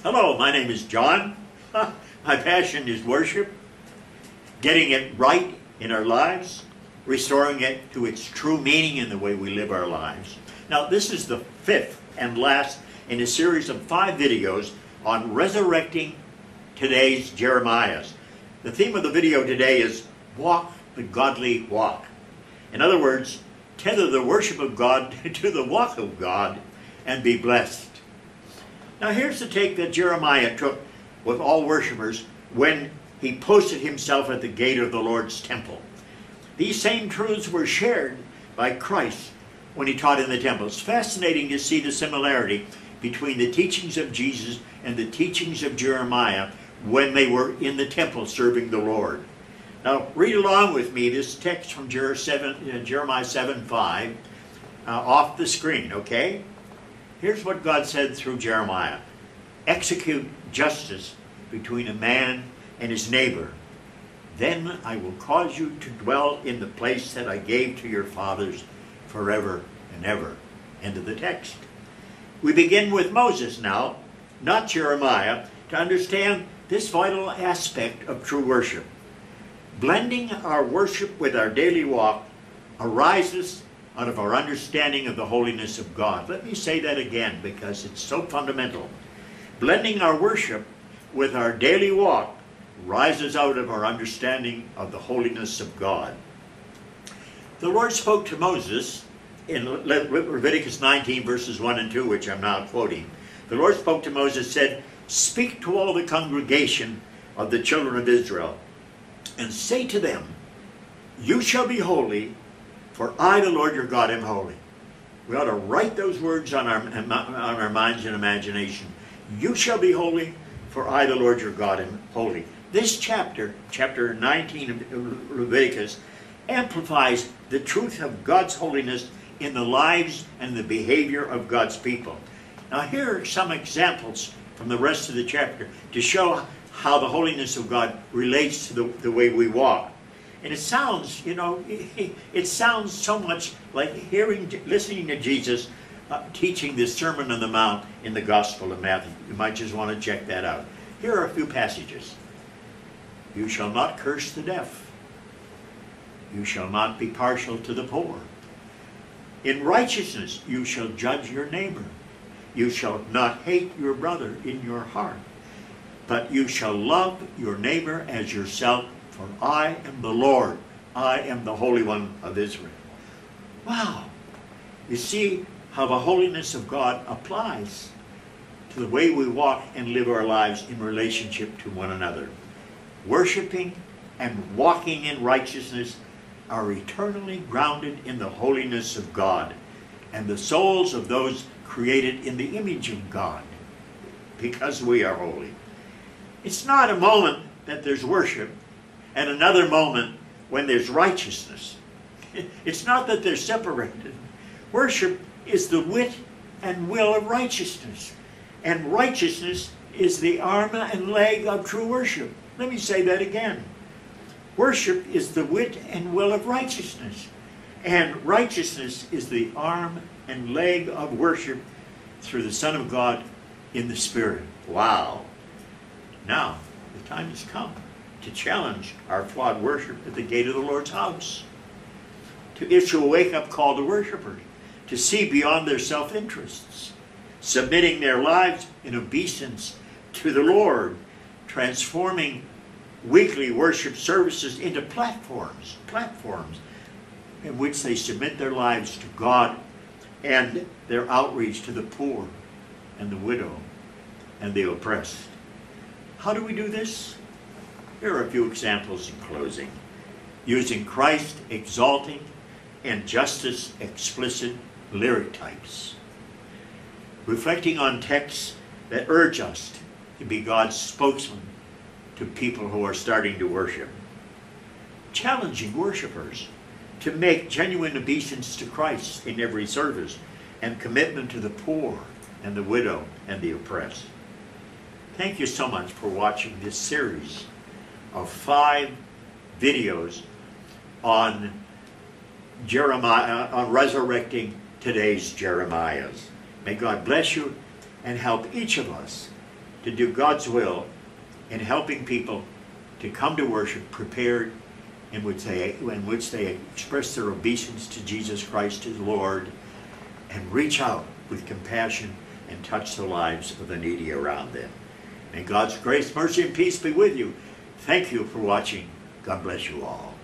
Hello, my name is John. My passion is worship, getting it right in our lives, restoring it to its true meaning in the way we live our lives. Now, this is the fifth and last in a series of 5 videos on resurrecting today's Jeremiahs. The theme of the video today is walk the godly walk. In other words, tether the worship of God to the walk of God and be blessed. Now here's the take that Jeremiah took with all worshipers when he posted himself at the gate of the Lord's temple. These same truths were shared by Christ when he taught in the temple. It's fascinating to see the similarity between the teachings of Jesus and the teachings of Jeremiah when they were in the temple serving the Lord. Now read along with me this text from Jeremiah 7:5 off the screen, okay? Here's what God said through Jeremiah. Execute justice between a man and his neighbor. Then I will cause you to dwell in the place that I gave to your fathers forever and ever. End of the text. We begin with Moses now, not Jeremiah, to understand this vital aspect of true worship. Blending our worship with our daily walk arises out of our understanding of the holiness of God. Let me say that again because it's so fundamental. Blending our worship with our daily walk rises out of our understanding of the holiness of God. The Lord spoke to Moses in Leviticus 19 verses 1 and 2, which I'm now quoting. The Lord spoke to Moses, said, "Speak to all the congregation of the children of Israel, and say to them, you shall be holy, for I, the Lord your God, am holy." We ought to write those words on our minds and imagination. You shall be holy, for I, the Lord your God, am holy. This chapter, chapter 19 of Leviticus, amplifies the truth of God's holiness in the lives and the behavior of God's people. Now here are some examples from the rest of the chapter to show how the holiness of God relates to the way we walk. And it sounds, you know, it sounds so much like listening to Jesus teaching the Sermon on the Mount in the Gospel of Matthew. You might just want to check that out. Here are a few passages. You shall not curse the deaf. You shall not be partial to the poor. In righteousness you shall judge your neighbor. You shall not hate your brother in your heart, but you shall love your neighbor as yourself. For I am the Lord, I am the Holy One of Israel. Wow! You see how the holiness of God applies to the way we walk and live our lives in relationship to one another. Worshipping and walking in righteousness are eternally grounded in the holiness of God and the souls of those created in the image of God, because we are holy. It's not a moment that there's worship and another moment when there's righteousness. It's not that they're separated. Worship is the wit and will of righteousness. And righteousness is the arm and leg of true worship. Let me say that again. Worship is the wit and will of righteousness. And righteousness is the arm and leg of worship through the Son of God in the Spirit. Wow. Now, the time has come to challenge our flawed worship at the gate of the Lord's house, to issue a wake-up call to worshipers, to see beyond their self-interests, submitting their lives in obeisance to the Lord, transforming weekly worship services into platforms in which they submit their lives to God and their outreach to the poor and the widow and the oppressed. How do we do this? Here are a few examples in closing. Using Christ exalting and justice explicit lyric types. Reflecting on texts that urge us to be God's spokesman to people who are starting to worship. Challenging worshipers to make genuine obeisance to Christ in every service and commitment to the poor and the widow and the oppressed. Thank you so much for watching this series of 5 videos on Jeremiah, on resurrecting today's Jeremiahs. May God bless you and help each of us to do God's will in helping people to come to worship prepared, in which they express their obeisance to Jesus Christ as Lord, and reach out with compassion and touch the lives of the needy around them. May God's grace, mercy, and peace be with you. Thank you for watching. God bless you all.